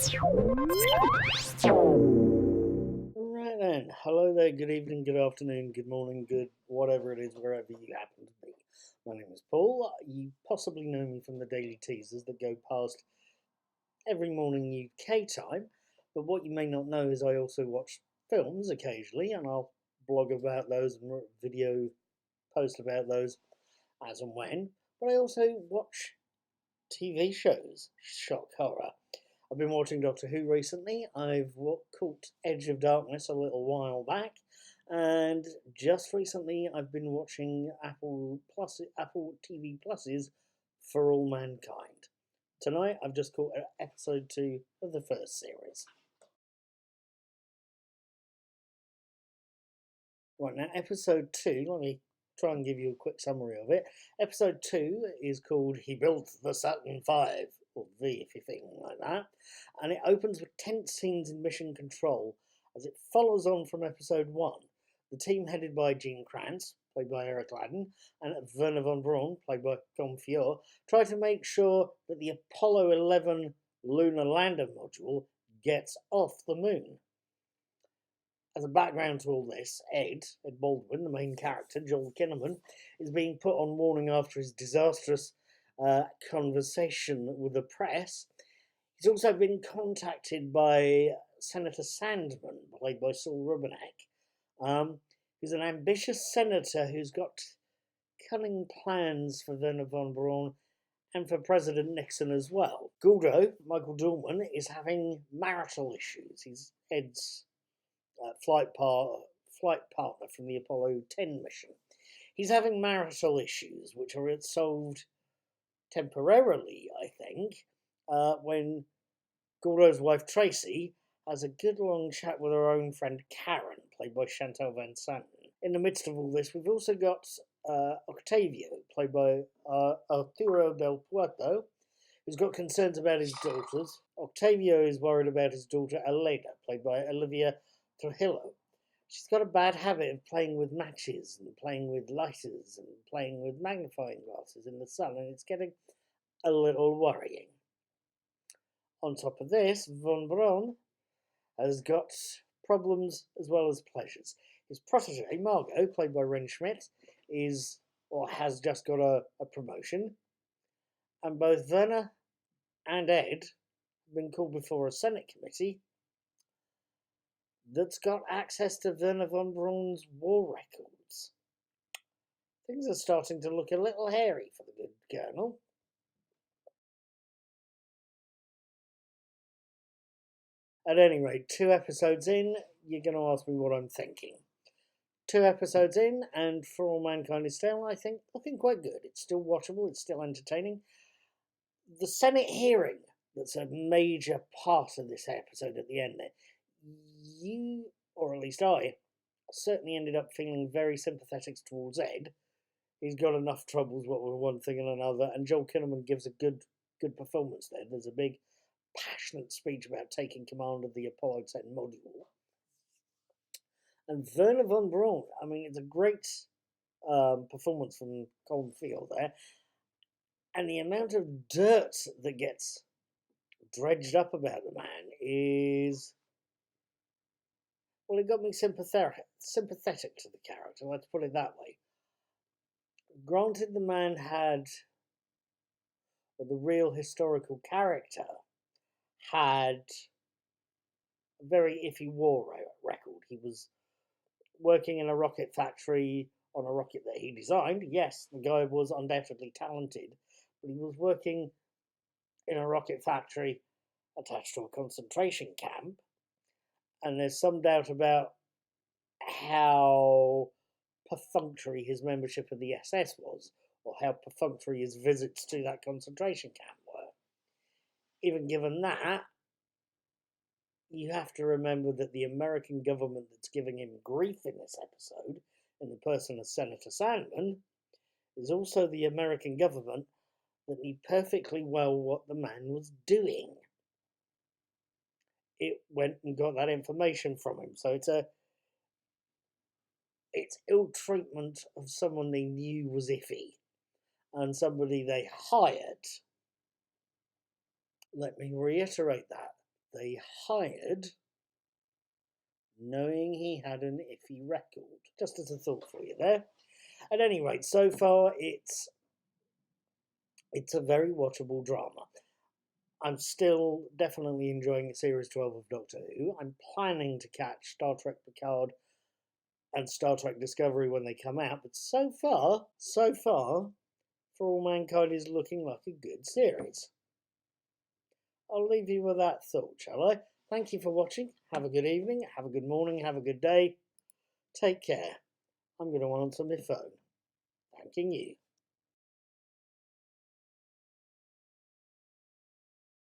Right then, hello there, good evening, good afternoon, good morning, good whatever it is, wherever you happen to be. My name is Paul. You possibly know me from the daily teasers that go past every morning UK time, but what you may not know is I also watch films occasionally, and I'll blog about those and video post about those as and when. But I also watch TV shows, shock horror. I've been watching Doctor Who recently. I've caught Edge of Darkness a little while back, and just recently I've been watching Apple TV Plus's For All Mankind. Tonight I've just caught episode 2 of the first series. Right now, episode 2, let me try and give you a quick summary of it. Episode 2 is called He Built the Saturn V, or V if you're thinking like that, and it opens with tense scenes in Mission Control as it follows on from episode 1. The team headed by Gene Kranz, played by Eric Laden, and Werner von Braun, played by Colm Feore, try to make sure that the Apollo 11 lunar lander module gets off the moon. As a background to all this, Ed Baldwin, the main character, Joel Kinnaman, is being put on warning after his disastrous conversation with the press. He's also been contacted by Senator Sandman, played by Saul Rubinek, who's an ambitious senator who's got cunning plans for Werner von Braun and for President Nixon as well. Guldo, Michael Dorman, is having marital issues. He's Ed's flight partner from the Apollo 10 mission. He's having marital issues, which are solved temporarily, I think, when Guldo's wife Tracy has a good long chat with her own friend Karen, played by Chantal Van Santen. In the midst of all this, we've also got Octavio, played by Arturo Del Puerto, who's got concerns about his daughters. Octavio is worried about his daughter Elena, played by Olivia Trujillo. She's got a bad habit of playing with matches and playing with lighters and playing with magnifying glasses in the sun, and it's getting a little worrying. On top of this, Von Braun has got problems as well as pleasures. His protege, Margot, played by Ren Schmidt, has just got a promotion, and both Werner and Ed have been called before a Senate committee that's got access to Werner von Braun's war records. Things are starting to look a little hairy for the good colonel. At any rate, 2 episodes in, you're going to ask me what I'm thinking. 2 episodes in, and For All Mankind is still, I think, looking quite good. It's still watchable, it's still entertaining. The Senate hearing, that's a major part of this episode at the end there, you, or at least I, certainly ended up feeling very sympathetic towards Ed. He's got enough troubles, what with one thing and another, and Joel Kinnaman gives a good performance there. There's a big, passionate speech about taking command of the Apollo 10 module. And Werner von Braun, I mean, it's a great performance from Colm Feore there. And the amount of dirt that gets dredged up about the man is, well, it got me sympathetic to the character, let's put it that way. Granted, the man had, or the real historical character had a very iffy war record. He was working in a rocket factory on a rocket that he designed. Yes, the guy was undoubtedly talented, but he was working in a rocket factory attached to a concentration camp, and there's some doubt about how perfunctory his membership of the SS was, or how perfunctory his visits to that concentration camp were. Even given that, you have to remember that the American government that's giving him grief in this episode, in the person of Senator Sandman, is also the American government that knew perfectly well what the man was doing. It went and got that information from him, so it's ill treatment of someone they knew was iffy, and somebody they hired. Let me reiterate that they hired, knowing he had an iffy record. Just as a thought for you there. At any rate, so far it's a very watchable drama. I'm still definitely enjoying Series 12 of Doctor Who. I'm planning to catch Star Trek Picard and Star Trek Discovery when they come out, but so far, For All Mankind is looking like a good series. I'll leave you with that thought, shall I? Thank you for watching. Have a good evening, have a good morning, have a good day. Take care. I'm going to answer my phone. Thanking you.